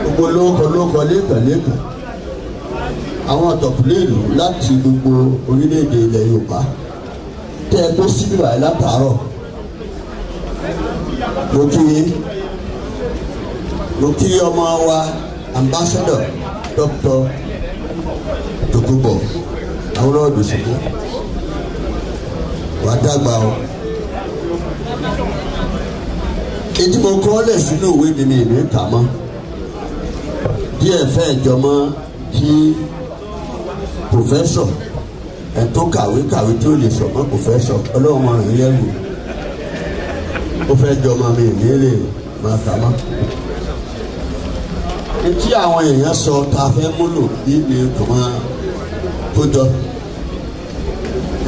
gbogbo lóko lẹ́kàn àwọn ọ̀tọ̀kùnlé ìlú láti gbogbo orílẹ̀-èdè ilẹ̀ Yorùbá tẹ́ ẹ tó síbí báyìí látàárọ̀ mo kí ọmọ wa ambassador Dr. Tokunbo Awólọ́wọ̀ Dòsùnmú wà dàgbà o ètí mo kọ́ lẹ̀ sínú ìwé mi ní ìlú ìkà mọ́ díẹ̀ fẹ́ jọmọ́ kí pòfẹ́sọ̀ ẹ̀ tó kàwé tí ó lè sọ mọ́ pòfẹ́sọ̀ ọlọ́run máa rìn lẹ́rù ó fẹ́ jọmọ́ mi ìlérè máa kà mọ́ etí àwọn èèyàn sọ ta fẹ́ múlò níbi kàn tó jọ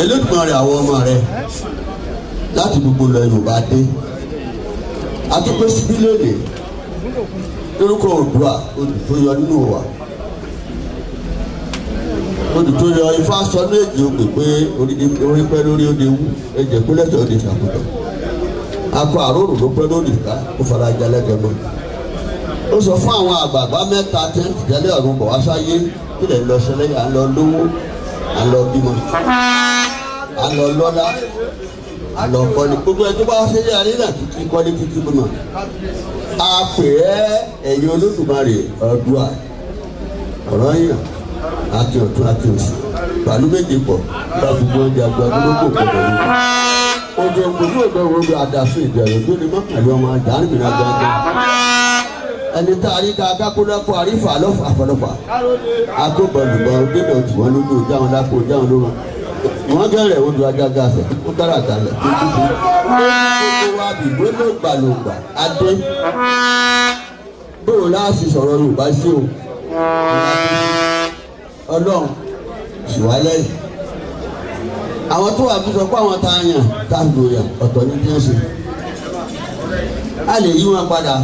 Elédùmarè àwọn ọmọ rẹ láti gbogbo lọ Yorùbá dé àtúpẹ́ síbí lóde lórúkọ Oòduà odù tó yọ nínú wa odù tó yọ Ifá sọ ní èjì ògbè pé orí pẹ́ lórí òde wú ẹ̀jẹ̀ pé lẹ́tọ̀ òde ṣàkóso akọ àrórò ló pẹ́ lórí ìka ó fara jalẹ́gẹ̀ mọ́ ó sọ fún àwọn àgbààgbà mẹ́ta tí ń tẹ̀lé ọ̀run bọ̀ wá sáyé kílẹ̀ lọ ṣẹlẹ̀ à ń lọ lówó à ń lọ bímọ à ń lọ lọ́lá à ń lọ kọ́ni gbogbo ẹ̀ tó bá ṣe yé àríyàn kíkí kọ́ni kíkí bímọ. a pè ẹ́ ẹ̀yin Olódùmarè Oòduà ọ̀rọ̀ yàn àti ọ̀tún àti òsì pàlú méje pọ̀ bá gbogbo oúnjẹ àgbàdo lóko pọ̀pọ̀ ní. ojú òkùnrin òdo gbogbo àdàsùn ìbẹ̀rù tó ní mọ́kànlá ọmọ àjàrìnbìnrin àgbàdo ẹni tá a rí ká akákólẹ́kọ̀ọ́ àrífà lọ́fà àfọlọ́fà akóbọ̀lùbọ̀ gbẹ̀dọ̀ tí wọ́n lójú jáwọn lápò jáwọn lóru wọ́n gẹ̀rẹ̀ odò ajága àfẹ́ ó dára kalẹ̀ tó dúdú ó wá bí gbóló gbàlógbà adé bóò láàṣì sọ̀rọ̀ Yorùbá sí o Ọlọ́run sì wá lẹ́yìn àwọn tó wà bí sọ pé àwọn tá a yàn tá a lò yàn ọ̀tọ̀ ní bí wọ́n ṣe a lè yí wọn padà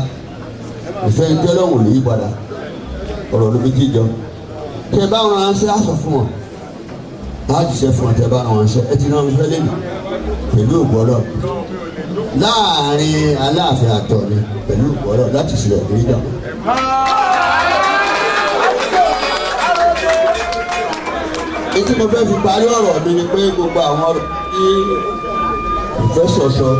ìfẹ́ ń tẹ́lọ̀ wò lè yí padà ọ̀rọ̀ ló fi jíjọ tẹ bá wọn ránṣẹ́ aṣọ fún wọn láti jíṣẹ́ fún wọn tẹ bá wọn ránṣẹ́ ẹ ti rán wọn fẹ́ lẹ́nu pẹ̀lú ògbọ́rọ̀ láàrin Aláàfin àtọ̀ni pẹ̀lú ògbọ́rọ̀ láti ṣe ẹ̀rí ìjàmbá. ètí mo fẹ́ fi parí ọ̀rọ̀ mi ni pé gbogbo àwọn ọ̀rọ̀ tí ìfẹ́ sọ̀sọ̀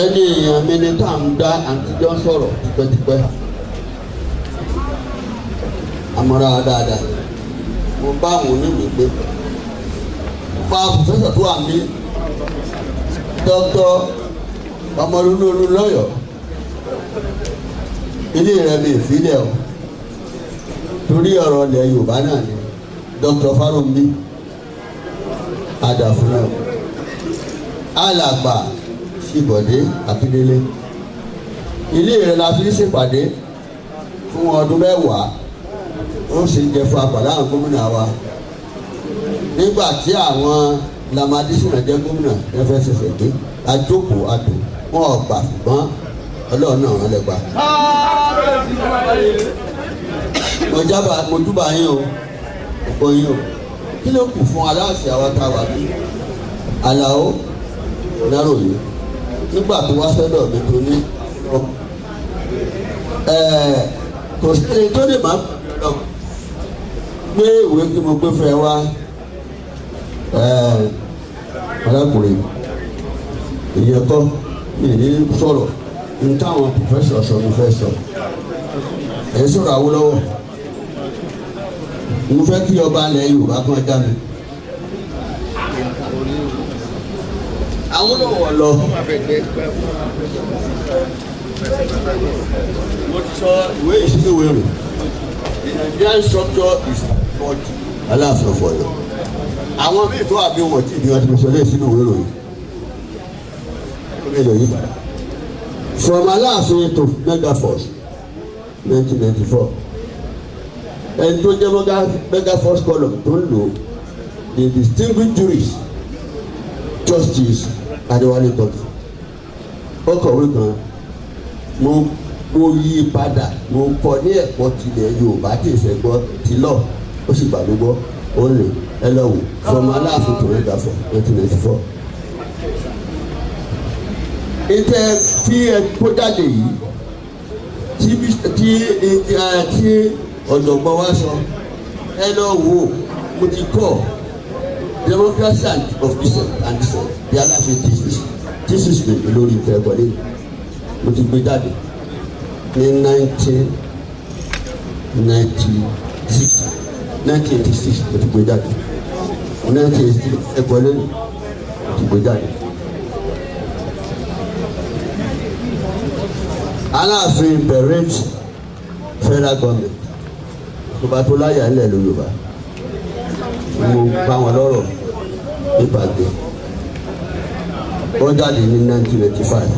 ẹni èèyàn mi ni tá à ń dá àtijọ́ sọ̀rọ̀ tipẹ́tipẹ́ àmọ́ra dáadáa mo bá àwọn onímọ̀ pé pa pòfẹ́sọ̀ tó wà ní dọ́kítọ̀ ọmọlúlúlú lọ́yọ̀ọ́ ilé rẹ̀ mi ìfilẹ̀ o torí ọ̀rọ̀ ilẹ̀ Yorùbá náà ni dọ́kítọ̀ Fáróǹbí adàfúnà alàgbà Ṣìbọ̀dé Akíndélé ilé rẹ̀ la fi ṣèpàdé fún ọdún mẹ́wàá ó sì ń jẹ fún apàdé àwọn gómìnà wa nígbà tí àwọn Lamadísínà jẹ́ gómìnà ẹ fẹ́ ṣẹ̀ṣẹ̀ dé ajókòó adò wọn ọgbà ṣùgbọ́n Ọlọ́run náà wọn lè gbà. mo júbà yín o òpó yín o kí ló kù fún aláàṣẹ àwọn tá a wà ní Àlàó Náròyé nígbà tó wá sọ́dọ̀ mi tó ní kò sí ẹni tó lè má gbé ìwé tí mo gbé fẹ́ wá arákùnrin ìyẹn kọ́ mi ní sọ̀rọ̀ ní táwọn pòfẹ́sọ̀ sọ mo fẹ́ sọ ẹ̀ sọ̀rọ̀ Awólọ́wọ̀ mo fẹ́ kí ọba ilẹ̀ Yorùbá kan já mi. Awólọ́wọ̀ lọ mo ti sọ ìwé ìṣúná ìwé rẹ̀ the Nigerian structure is not Aláàfin of Ọ̀yọ́ àwọn míì tó àbí wọn tí ìdíwọ́n ti sọ lé ìṣúná ìwé rẹ̀ from Aláàfin to Megaforce 1994 ẹni tó jẹ́ Megaforce column tó ń lò the distinguished jurist Justice Adéwálé Tọ́jú ọkọ̀wé kan mo yí padà mo kọ́ ní ẹ̀kọ́ tilẹ̀ Yorùbá tí ìṣẹ̀gbọ́ ti lọ ó sì gbà mí gbọ́ ó only hello from Aláàfin to Ẹ̀gbáfọ̀ 1994. Ètè tí ẹ kó jáde yìí tí ọ̀jọ̀gbọ́n wa sọ ẹ lọ wò mo ti kọ́ democracy of dissent and dissent the Aláàfin thesis mi lórí ìfẹ́ ẹ̀kọ́lé mo ti gbé jáde ní 1986 mo ti gbé jáde 1986 ẹ̀kọ́lé mo ti gbé jáde. Aláàfin bẹ̀rẹ̀ federal government tó bá tó láyà ńlẹ̀ Yorùbá mo bá wọn lọ́rọ̀ nípàdé wọ́n jáde ní 1995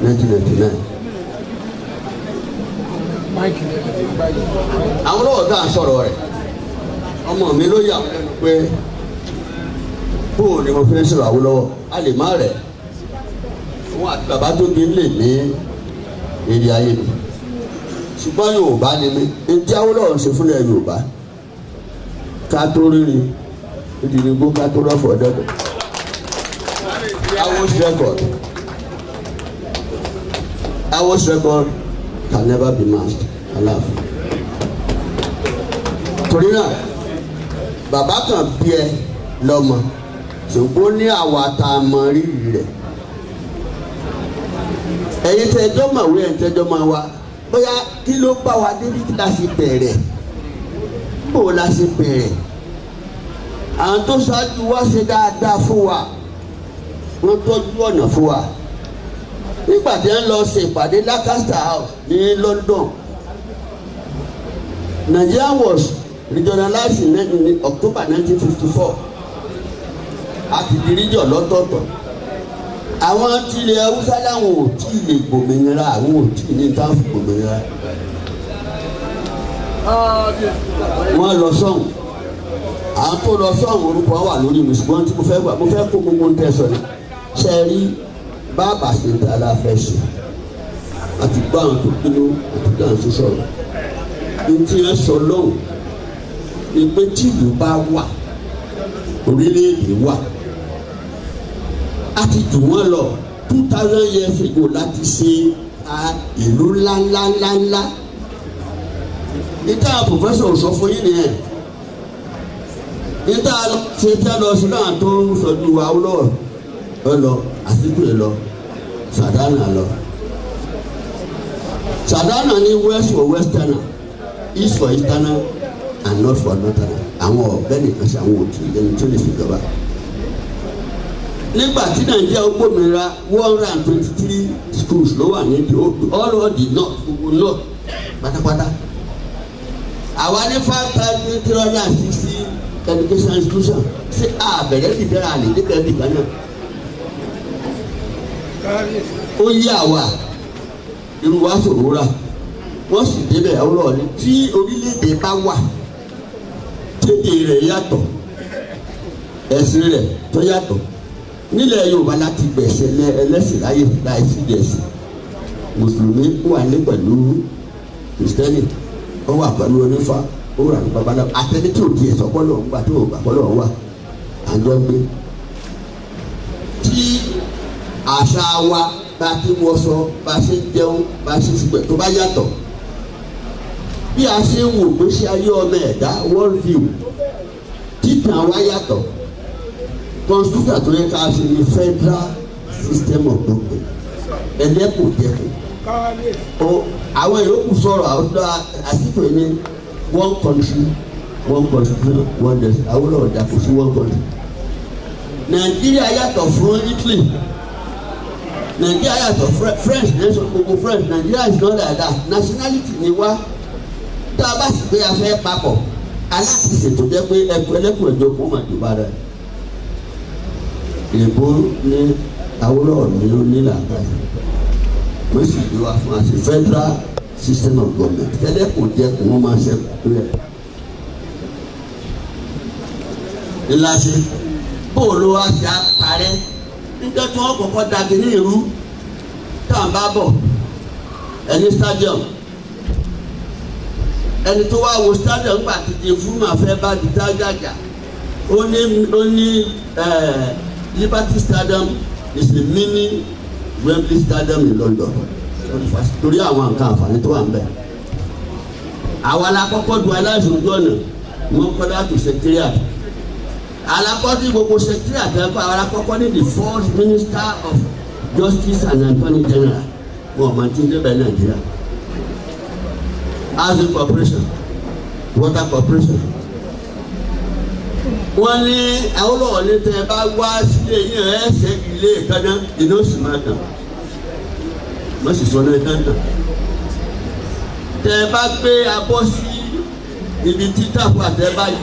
1999. àwọn lọ́wọ́ tá à ń sọ̀rọ̀ rẹ̀ ọmọ mi ló yà wọ́n pé bóò ni mo fi ń sọ̀rọ̀ Awólọ́wọ̀ a lè má rẹ̀ wọn àti bàbá tó bí lè ní èrè ayé mi ṣùgbọ́n Yorùbá ni mi etí Awólọ́wọ̀ ń ṣe fúnlẹ̀ Yorùbá ká tó rírin ìdìrígbó ká tó rọ́fọ̀ dọ́dọ̀ Awos record can never be matched. Aláàfin torí náà bàbá kan bí ẹ lọ́mọ ṣùgbọ́n ní àwa tá a mọ rírì rẹ̀ ẹ̀yin tẹ́jọ́ mọ̀wé ẹ̀yin tẹ́jọ́ máa wá bóyá kí ló bá wa débi kí la ṣe bẹ̀rẹ̀ bó la ṣe bẹ̀rẹ̀ àwọn tó ṣáájú wá ṣe dáadáa fún wa wọ́n tọ́jú ọ̀nà fún wa nígbà tí wọ́n lọ ṣe ìpàdé Lancaster House ní London. Nigeria was regionalized in October 1954 àti di region lọ́tọ̀ọ̀tọ̀. àwọn tilẹ̀ Haúsá láwọn ò tí ì lè gbòmìnira àwọn ò tí ì ní táwọn fi gbòmìnira. wọ́n lọ sọ́hùn àwọn tó lọ sọ́hùn orúkọ wà lórí mi ṣùgbọ́n tí mo fẹ́ kó gbogbo ń tẹ̀sán ni ṣe rí bàbá ṣe ń tà láfẹ́ ṣe àti gbọ́ àwọn tó pinnu àti gbọ́ àwọn tó sọ̀rọ̀ ní tí wọ́n sọ lọ́hùn ni pé tí ìlú bá wà orílẹ̀-èdè wà á ti jù wọ́n lọ 2000 years ago láti ṣe ìlú ńláńláńláńlá níta professor sọ fún yín nìyẹn níta ṣe tí a lọ sí náà tó ń sọjú Awólọ́wọ̀ ẹ lọ Àsìkò lọ Sàdánà lọ Sàdánà ní west for westerner east for easterner and north for northerner àwọn ọ̀gbẹ́ nìkan ṣe àwọn òtún ẹni tó lè ṣèjọba. nígbà tí Nàìjíríà gbòmìnira 123 schools ló wà ní all over the north gbogbo north pátápátá. àwa ní 5,360 education institution ṣé àbẹ̀rẹ̀ ìdára àlè nígbà ìdìgbà náà. ó yí àwa irú wa sòrò rà wọ́n sì débẹ̀ Awólọ́wọ̀ ni tí orílẹ̀-èdè bá wà tètè rẹ̀ yàtọ̀ ẹ̀sìn rẹ̀ tó yàtọ̀ nílẹ̀ Yorùbá láti gbẹ̀sẹ̀ ẹlẹ́sìn láyè láìsí ẹ̀sìn mùsùlùmí wà ní pẹ̀lú kìrìsìtẹ́nì ó wà pẹ̀lú onífá ó wà ní babaláwo àtẹni tí ò di ẹ̀sọ́ pọ́lọ́ ń gbà tó ò gbà pọ́lọ́ wà àjọ gbé tí àṣà wa bá ti wọṣọ bá ṣe jẹun bá ṣe sígbẹ̀ tó bá yàtọ̀ bí a ṣe ń wò pé ṣe ayé ọmọ ẹ̀dá world view títàn wa yàtọ̀ constitution tó yẹ ká ṣe ní federal system of government ẹlẹ́kùnjẹkùn àwọn yòókù sọ̀rọ̀ Àsìkò ní one country one constitution one destiny Awólọ́wọ̀ dà kò sí one country. Nàìjíríà yàtọ̀ fún Italy Nàìjíríà yàtọ̀ French nation gbogbo French Nàìjíríà is not like that nationality ni wá tá a bá sì gbé afẹ́ papọ̀ aláti ṣètò jẹ́ pé ẹlẹ́kùn ẹ̀jọ̀ kó mà jù bára èèbó ní Awólọ́wọ̀ ní ó ní làákàyè wọ́n sì gbé wa fún àṣẹ federal system of government ẹlẹ́kùn jẹ́ kó wọ́n máa ṣe kúrẹ́ ńlá ṣe bóòlù wa ṣe àparẹ́ nígbà tí wọ́n kọ́kọ́ dagi ní irú tá à ń bá bọ̀ ẹni stadium ẹni tó wá wo stadium gbà títí fún màfẹ́ bá di dájàjà ó ní Liberty Stadium is the mini Wembley Stadium in London torí àwọn nǹkan àǹfààní tó wà ń bẹ̀. àwa la kọ́kọ́ du aláìsàn ojú ọ̀nà Mọ́kọ́lá tó secretariat alakọ́sí gbogbo secretariat ẹ̀kọ́ àwọn akọ́kọ́ ní the first Minister of Justice and Attorney General wọn ọmọ tí ń débẹ̀ Nàìjíríà. Housing Corporation, Water Corporation. wọ́n ní Awólọ́wọ̀ ní tẹ́ ẹ bá wá sílé yín ẹ̀ ṣe ilé ìkànnà iná sì máa tàn wọ́n sì sọ náà tán tàn. tẹ́ ẹ bá gbé abọ́ sí ibi tí tàpù àtẹ báyìí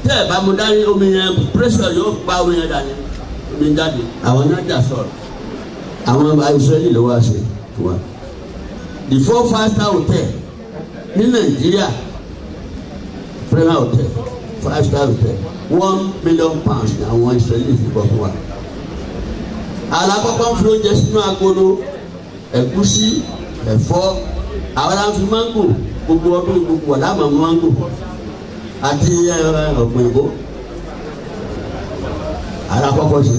tẹ́ ẹ bá mu dání omi yẹn pressure yóò pa omi yẹn dání omi jáde àwọn náà jà sọ̀rọ̀ àwọn ọmọ Israẹli ló wá ṣe fún wa. The 4-5-star hotel ní Nàìjíríà Premier Hotel 5-star hotel £1 million ní àwọn Israẹli ti bọ̀ fún wa. Alákọ̀ọ́kọ́ ń fi oúnjẹ sínú agolo ẹ̀gúsí ẹ̀fọ́ àwọn aláǹfi máńgò gbogbo ọdún gbogbo wà láàmú máńgò àti ọ̀gbìn ìbò alákọ̀ọ́kọ́ sí.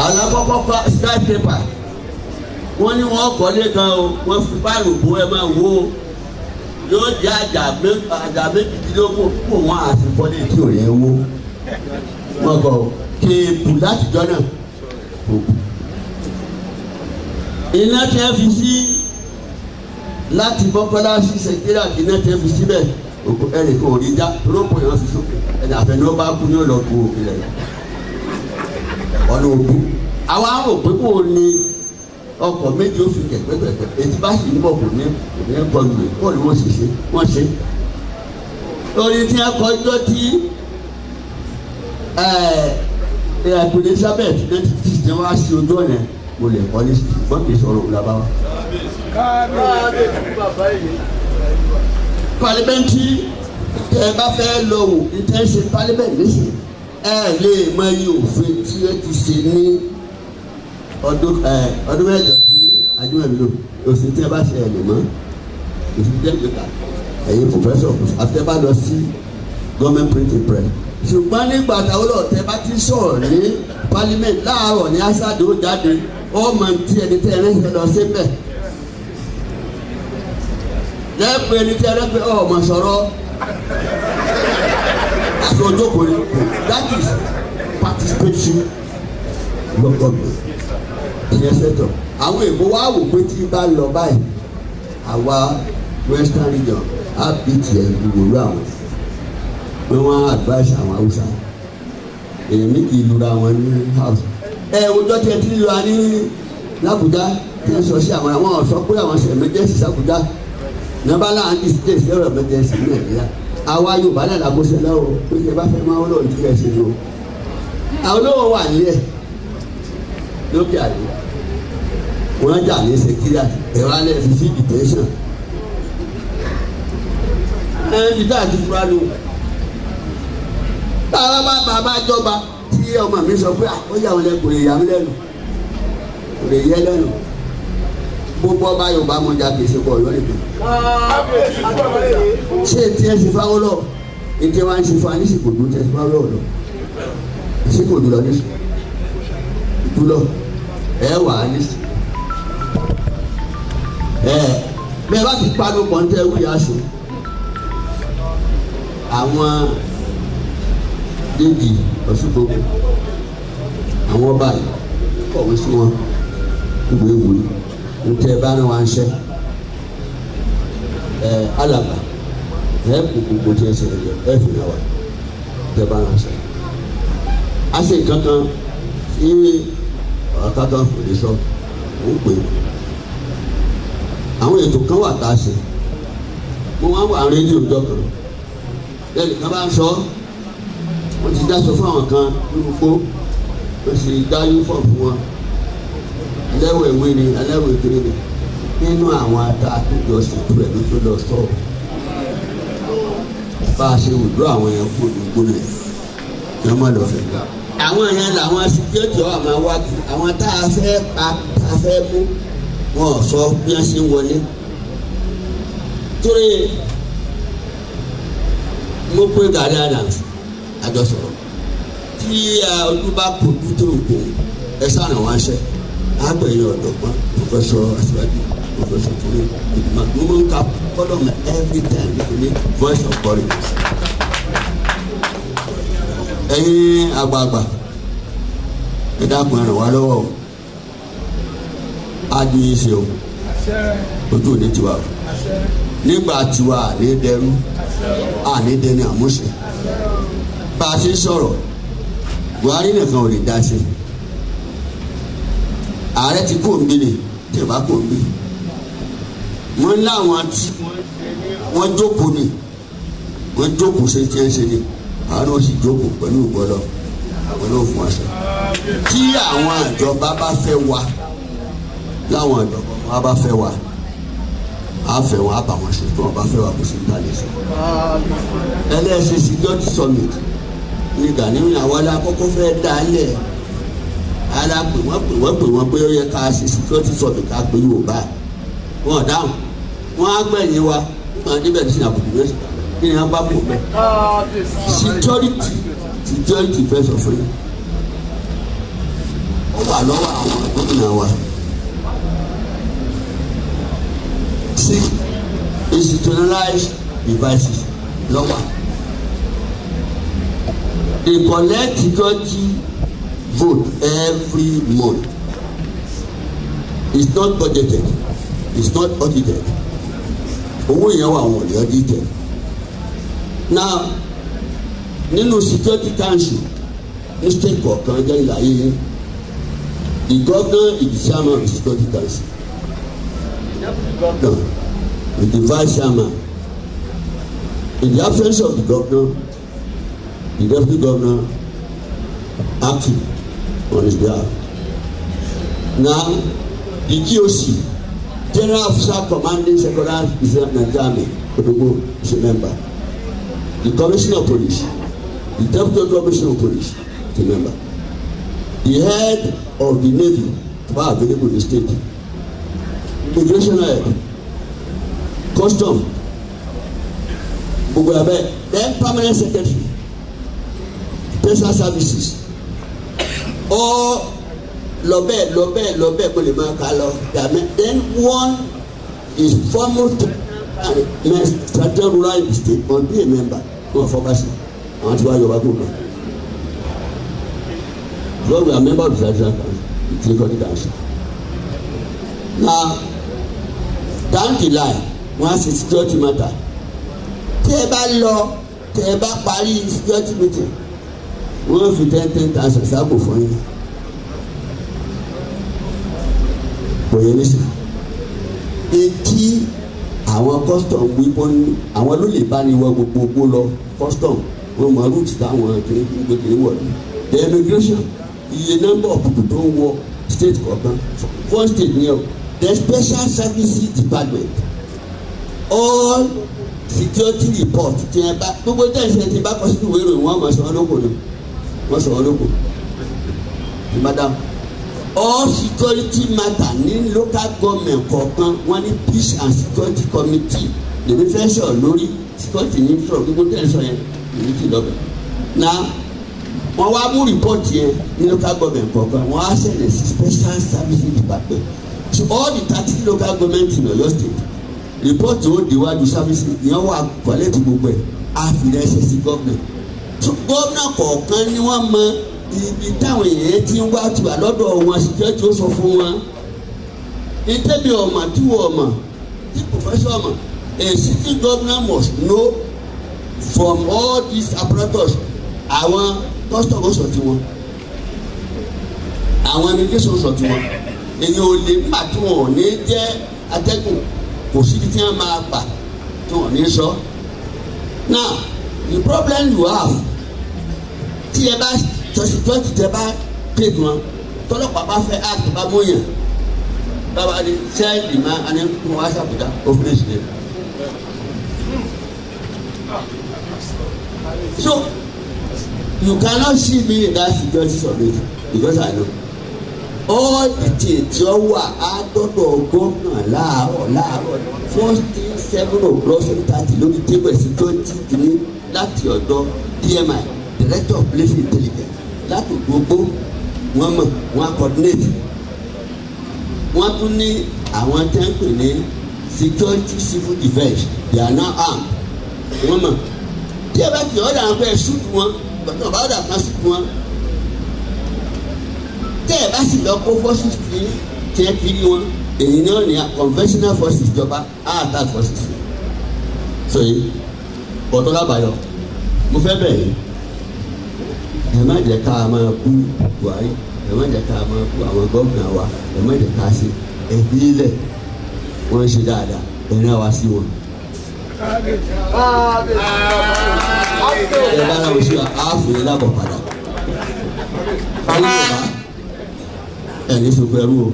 alákọ̀ọ́kọ́ skyscraper wọ́n ní wọ́n kọ́lé kan o wọ́n fi báàlù bó ẹ máa wó yóò jẹ́ àjà méjìdínlógún kó wọ́n àti kọ́lé tí ò yẹ wó wọ́n kọ́ kéèpù láti jọ náà iná tẹ́ fi sí láti Mọ́kọ́lá sí sẹ́kírà iná tẹ́ fi síbẹ̀ ẹnì kan ò rí já lóko yẹn fi sókè ẹnì àfẹnú ọba kú ní ọlọ́kù òkè rẹ̀ ọ̀nà òkú àwa rò pé kò ní ọkọ̀ méjì ó fi kẹ̀kẹ́kẹ̀kẹ́ ètí bá sì ń bọ̀ kò ní kọlu rẹ̀ kọ́ ni wọ́n sì ṣe wọ́n ṣe. lórí tí a kọjọ́ tí Queen Elizabeth 1950 ni wọ́n á sí ojú ọ̀nà mo lè kọ́ ní wọ́n kì í sọ̀rọ̀ òun lábáwá. Parliamentary tẹ ẹ bá fẹ́ lọ wò intensive parliament nísìnyí ẹ lè mọ iye òfin tí ẹ ti ṣe ní ọdún mẹ́jọ tí adúmọ̀mí lò òfin tí ẹ bá ṣe ẹ lè mọ òfin tí ẹ lè kà ẹ̀yin professor àti ẹ bá lọ sí government printing press ṣùgbọ́n nígbà táwọn ọ̀tẹ̀ bá ti sọ̀rọ̀ ní parliament láàárọ̀ ní asade ó jáde ọmọ tí ẹni tẹ́ ẹ rẹ́sẹ̀ lọ sí bẹ́ẹ̀ lẹ́pẹ́ ẹni tẹ́ ẹ rẹ́pẹ́ ọmọ sọ̀rọ̀ aṣọ ojókòó ni that is participation lọ́kọ̀ọ̀gbọ̀n ìyẹn sẹ́tọ̀ àwọn èèbó wa wò pé tí bá lọ báyìí àwa western region á bí tiẹ̀ gbogbo àwọn pé wọ́n advice àwọn Haúsá èyí méjì lura wọn ní house ọjọ́ tí ẹ ti lura ní l'Àbújá tí ẹ sọ sí àwọn sọ pé àwọn ṣe emergency s'Àbújá nàbà láwọn ti ṣe zero emergency ní Nàìjíríà àwa Yorùbá náà làbóṣe lọ́wọ́ pé kí ẹ bá fẹ́ máa lọ́ọ̀ ní ẹ ṣe lò àwọn olówó wà nílẹ̀ lókè àdé wọ́n jà ní security ẹ̀rọ alẹ́ fi sí detention ẹni tá a ti fura lò táwa bá bàbá jọba tí ọmọ mi sọ pé ó yà wọn lẹ kò lè yà mí lẹ́nu kò lè yẹ lẹ́nu gbogbo ọba Yorùbá mọjà kìí ṣe bọ Ọ̀yọ́ nìkan ṣé tí ẹ ṣe fáwọn lọ ètò wa ń ṣe fún anísìkò tó tẹ fáwọn lọ ìsìkò tó lọ nísìkò ìdúlọ ẹ wà á nísìkò bẹ́ẹ̀ bá ti panu pọ̀ntẹ́ wíyà ṣe àwọn déjì ọ̀ṣùgbọ́gbọ̀ àwọn ọba yìí kọ̀wé sí wọn ìwé ìwòye ntẹ bá ní wọn ṣe alaba gbogbo tí ẹ ṣe ẹ fi náà wà ntẹ bá ní ṣe ase kankan sí kankan fòlè sọ ó pè àwọn ètò kan wà tá a ṣe mo wá wà rédíò ọjọ́ kan lẹ́yìn kan bá ń sọ wọ́n ti dáṣọ fún àwọn kan nínú gbó wọ́n sì dá yúnífọ̀mù fún wọn ẹlẹ́wọ̀ ìwé ni ẹlẹ́wọ̀ ìkéré ni nínú àwọn ata àtúntò ṣètò ẹ̀ ló tó lọ sọ bá a ṣe wùdú àwọn yẹn kó olùgbò rẹ̀ kí wọ́n má lọ fẹ́ gbà. àwọn yẹn làwọn síkírẹ́tì ọ̀ àmọ́ wá kí àwọn tá a fẹ́ pa tá a fẹ́ mú wọn sọ bí wọ́n ṣe ń wọlé torí mo pé Gani Adams àjọsọ̀rọ̀ tí ojú bá kojú tó kò ẹ sáà wọn ṣe àgbẹ̀yìn ọ̀dọ́gbọ́n Professor Asiwaju Professor Kure ìgbìmọ̀ tó ń ka column every time ní voice of courage. Ẹ̀yin àgbààgbà ẹ dákun ẹ ràn wá lọ́wọ́ o á di yín ṣe o ojú òní tiwa o nígbà tiwa àní dẹrú àní dẹni àmúṣe bá a ṣe sọ̀rọ̀ Buhari nìkan ò lè dá sí ààrẹ ti kó nbí ni tí ì bá kó nbí wọn láwọn tí wọn jókòó ni wọn jókòó ṣe tí ẹ ṣe ni àwọn náà sì jókòó pẹ̀lú ìgbọ́lọ̀ àwọn náà fún aṣọ tí àwọn ìjọba bá fẹ́ wá láwọn ìjọba wọn bá fẹ́ wá á fẹ́ wọn á bá wọn ṣe tí wọn bá fẹ́ wá kó sì ń balẹ̀ sí. ẹlẹ́sìn security summit ní Gani àwọn alákọ̀ọ́kọ́ fẹ́ dálẹ̀ alápè wọ́n pé ó yẹ ká ṣe security summit ká pé Yorùbá wọn dáhùn wọn á gbẹ̀yìn wa wọn á débẹ̀ ní sinapòtò lọ́sì kí ni wọn bá pò bẹ́ẹ̀ security first of all ó wà lọ́wọ́ àwọn gómìnà wa six institutionalized devices lọ́wọ́ they collect security vote every month it's not budgeted it's not audited owó yẹn wà wọ́n lè audited now nínú security council ní state kọ̀ọ̀kan jẹ́ ìlàyé yẹn the governor is the chairman of the security council no the vice chairman in the absence of the governor the deputy governor acting on his behalf now the GOC general officer commanding secondary Nigeria Army Odogbo is a member the commissioner of police the deputy commissioner of police is a member the head of the navy were available in the state immigration head custom gbogbo abẹ then permanent secretary special services all lọbẹ kò lè máa kà lọ then one is foremost strategic ruler in the state must be a member wọn fọkàsí àwọn tí wàá yọba kó lọ because we are member of the strategic council now down the line wọn á ṣe security matter tí ẹ bá lọ tí ẹ bá parí security meeting wọn fi 10,000 sáàbò fún yín kò yẹ ní sè etí àwọn custom wípé àwọn ló lè bá ní wọ gbogbo lọ custom wọn mọ route táwọn kékeré wọlé the immigration iye number of people tó ń wọ state kọ̀ọ̀kan one state ní ọ the special services department all security report tí ẹ bá gbogbo tẹ̀sán tí bá kọ sínú ìwé ìròyìn wọn máa sọ wọn lóko ni wọn sọ wọn lóko madam all security matter ní local government kọ̀ọ̀kan wọn ní peace and security committee lèmi fẹ́ sọ̀rọ̀ lórí security ní sọ̀rọ̀ gbogbo tẹ̀sán yẹn lèmi ti lọ́bẹ̀ na wọn wá mú report yẹn ní local government kọ̀ọ̀kan wọn á sẹ̀lẹ̀ sí special services department to all the 30 local government in Oyo state report ó déwájú services yẹn wà collect gbogbo ẹ̀ àfihàn ẹsẹ̀ sí government so gómìnà kọ̀ọ̀kan ni wọ́n mọ ibi táwọn èèyàn ti ń wá tìwà lọ́dọ̀ wọn ṣìjẹ́ tí ó sọ fún wọn ìtẹ́bi ọmọ tí wọ́n ọmọ tí professor ọmọ a city governor must know from all these apparatus àwọn custom sọ ti wọn àwọn immigration sọ ti wọn èyí ò lè má tí wọn ò ní jẹ́ atẹ́gùn kò sí tí wọ́n máa gbà tí wọ́n ní sọ now the problem you have tí ẹ bá tọ́sítọ́sí tẹ bá take wọn tọ́lọ́pàá bá fẹ́ act bá mọ̀yàn báwa ni sẹ́ẹ̀lì máa ní kí wọ́n á ṣàbùdá òfin ìṣẹ̀lẹ̀. So you cannot see me in that security summit because I know all the things tí ó wà á dọ́dọ̀ gómìnà láàárọ̀ first thing 7:30 lórí table security kìíní láti ọ̀dọ̀ DMI Director of Military Intelligence láti gbogbo wọn mọ̀ wọn coordinate wọn tún ní àwọn tẹ́ ń pè ní security civil defence they are now armed wọn mọ̀ tí ẹ bá ti ọ̀dà àwọn fẹ́ shoot wọn bàtà ọ̀bá ọ̀dà kan shoot wọn tẹ́ ẹ bá sì lọ kó forces tí ẹ kiri wọn èyí náà ní conventional forces ìjọba attack forces so yìí bọ̀tọ́ lábàáyọ mo fẹ́ bẹ̀rẹ̀ ẹ má jẹ́ ká máa bú Buhari ẹ má jẹ́ ká máa bú àwọn gómìnà wa ẹ má jẹ́ ká ṣe ẹbí ilẹ̀ wọ́n ṣe dáadáa ẹ̀rín àwa sí wọn. ẹ bá láwọn sí àáfin yẹn lábọ̀ padà ẹ̀yin yorùbá ẹ̀yin sọ pẹ̀lú o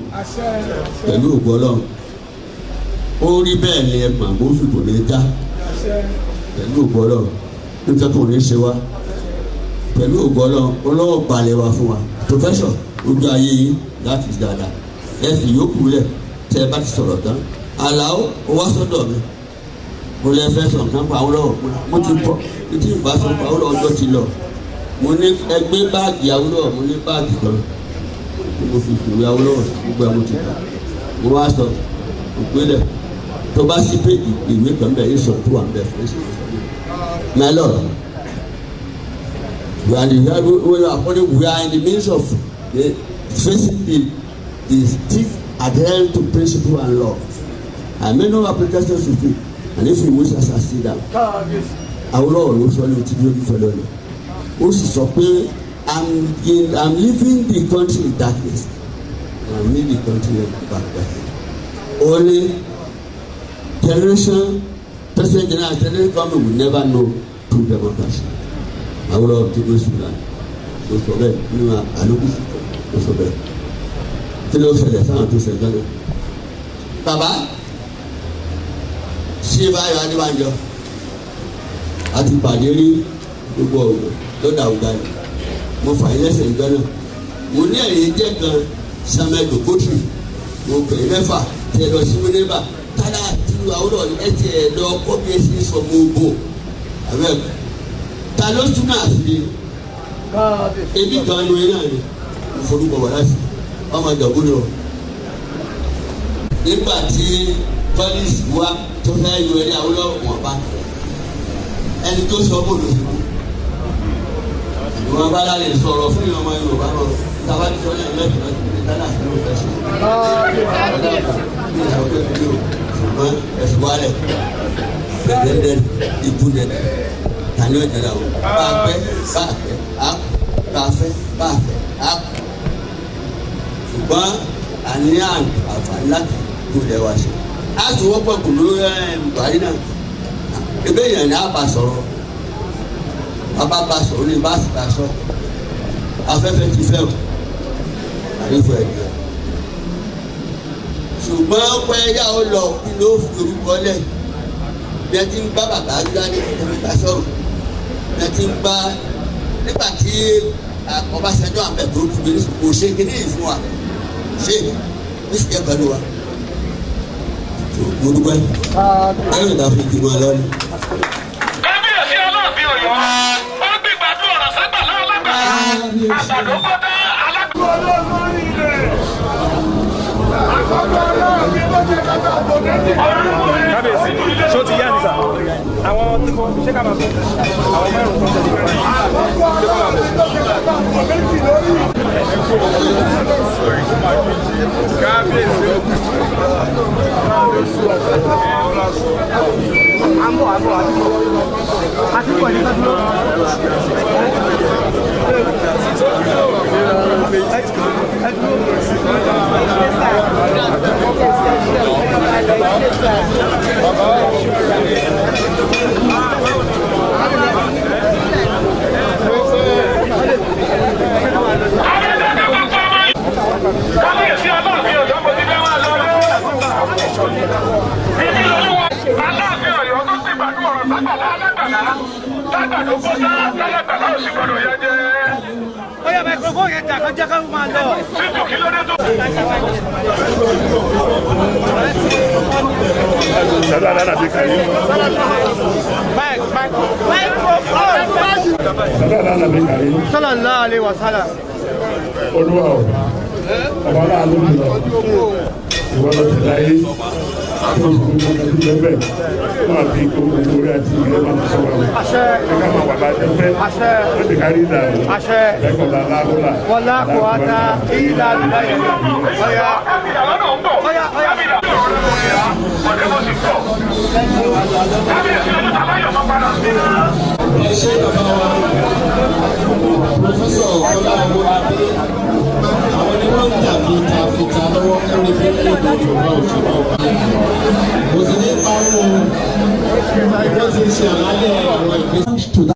pẹ̀lú ògbó ọlọ́run ó rí bẹ́ẹ̀ ni ẹ mà bó fìbò lè dá pẹ̀lú ògbó ọlọ́run nítorí kò ní ṣe wá pẹ̀lú ògbó ọlọ́run ọlọ́wọ́ balẹ̀ wa fún wa professor ojú ayé yìí láti dáadáa ẹ fi yókù lẹ̀ tẹ́ ẹ bá ti sọ̀rọ̀ tán àlàó ó wá sọ́dọ̀ mi mo lè fẹ́ sọ̀rọ̀ kan pa Awólọ́wọ̀ mo ti pọ̀ títí ìbá sọ pa Awólọ́wọ̀ ọjọ́ ti lọ mo ní ẹgbẹ́ báàgì Awólọ́wọ̀ mo ní báàgì kan mo fi ìwé Awólọ́wọ̀ gbogbo ẹ̀ mo ti kà mo wá sọ ìpínlẹ̀ tó bá sí péjì ìwé kan bẹ̀ yìí sọ tó wà ń bẹ̀ fún ẹ̀sìn my lord we are in the midst of facing the stiff adherence to principle and law. I may not application to it, and if you wish to succeed them, Awólọ́wọ̀ ló sọ ní ti bí ó fẹ́ lọ́nà. Ó sì sọ pé I'm leaving the country in darkness. I'm leaving the country in darkness. Only President General government will never know true democracy. Awólọ́wọ̀ ti gbé sùn náà. Ló sọ bẹ́ẹ̀ nínú àlùkù ló sọ bẹ́ẹ̀. Kí ló ṣẹlẹ̀ sáwọn tó ṣẹlẹ̀ náà? Bàbá ṣé báyọ̀ Adébánjọ àti pàdé rí gbogbo ọ̀gbọ̀n lọ́dà ọ̀gá rẹ̀ mo fà yín lẹ́sẹ̀ ìgbẹ́ náà mo ní ẹ̀yìn jẹ́ kan Samuel Dokotu mo pè é mẹ́fà tí ẹ lọ sí mílíọ̀nù tálá tí Awólọ́wọ̀ ẹ ti ẹ̀ lọ kọ́ bí ẹ ṣe sọ mo bò àbẹ́ ta ló tún náà fi ebi kan lu iná ni mo forúkọ wà láti ọmọ ìjọba lọ nígbà tí pọ́lísì wa tó fẹ́ yọ ẹni Awólọ́wọ̀ wọn bá ẹni tó sọ bó ló sọ ìwọ̀n bá lálẹ́ sọ̀rọ̀ fún ìyọ̀mọ Yorùbá lọ tábà tí sọ́yìn lẹ́kọ̀ọ́ láti fi dáná sí ló fẹ́ ṣe ọ̀dà bí ìsọ pé kí o ṣùgbọ́n ẹ̀sùn wálẹ̀ dẹ́dẹ́dẹ́ ikú dẹ́dẹ́ tani ọ̀jẹ̀ náà bá a pẹ́ bá a fẹ́ bá a fẹ́ á kú ṣùgbọ́n àní àǹfààní láti kú lẹ́ wá ṣe á tún wọ́pọ̀ kù lórí Buhari náà ebe yẹn ni a bá sọ̀rọ̀ bàbá bá sọ̀rọ̀ ní bá sì bá sọ afẹ́fẹ́ ti fẹ́ o àrífọ́ ẹ̀dùn ṣùgbọ́n pé yá ó lọ kí ló fi orúkọ lẹ̀ bí ẹ ti ń bá bàbá gbáni ẹ̀ka sọ̀rọ̀ bí ẹ ti ń bá nígbà tí Ọbásanjọ́ àbẹ̀tò olùgbé kò ṣe kíní yìí fún wa ṣe ní ìṣẹ́ pẹ̀lú wa mo dúpẹ́ ẹ̀rọ ìdáfẹ́ ti mọ lọ́nà. Kábíyèsí Aláàfin Ọ̀yọ́ ó gbígbàdúrà ọ̀rọ̀ sábà lálágbàá àgbàdo kọ́tà alágbàá. olórí ilẹ̀ àkọ́kọ́ Aláàfin ló ṣe kàkà àbọ̀dẹ́sì. Kábíyèsí ṣó ti yá ni sà àwọn tí wọ́n ṣe ká máa bọ̀ àwọn mẹ́rin tó tẹ̀lé báyìí. àkọ́kọ́ Aláàfin ló ṣe kàkà àbọ̀dẹ́sì lórí. Kábíyèsí Kábíyèsí Aláàfin Ọ̀yọ́ mo ti fẹ́ wá lọ́lé. Ìdí olúwa Aláàfin Ọ̀yọ́ tó ti gbàdúrà ọ̀rọ̀ sábàlá alágbàlá lágbàdo kọ́tà lálágbàlá òsì gbọdọ̀ yẹ jẹ́. Oya microphone yẹn jà kan jẹ́ ká máa lọ. Títù kí ló dé tó. Sallallahu alaihi wasallam. Olúwa o, ọba aláàánú mi lọ, ìwọ lọ sí láyé, tó sì ní ọjọ́ tó jẹ́ bẹ́ẹ̀, máa fi gbogbo orí àti ìrẹ́ máa sọ wọn. Àṣẹ. Ẹ̀ka máa wà bá jẹ́ fẹ́, Àṣẹ. wọ́n ti kárí ìdààmú. Àṣẹ. Ẹ̀kọ́lá aláàbọ̀là. Wala quwata illa billah. Oya. Kábìyà lọ́nà ń bọ̀. Oya. Kábìyà lọ́nà ń bọ̀. Ọ̀dẹ́ mo sì bọ̀. Kábíyèsí ọjọ́ tàbá yọ̀ máa padà sí. Ẹ ṣé bàbá wa, Pòfẹ́sọ̀ Kọ́lá Owólabí, àwọn ni wọ́n ń jà fìtàfìtà lọ́wọ́ lórí bí ètò ìjọba òṣèlú ọba. Kò sì ní parun, wọ́n ti ṣe àlàyé àwọn ìgbésẹ̀.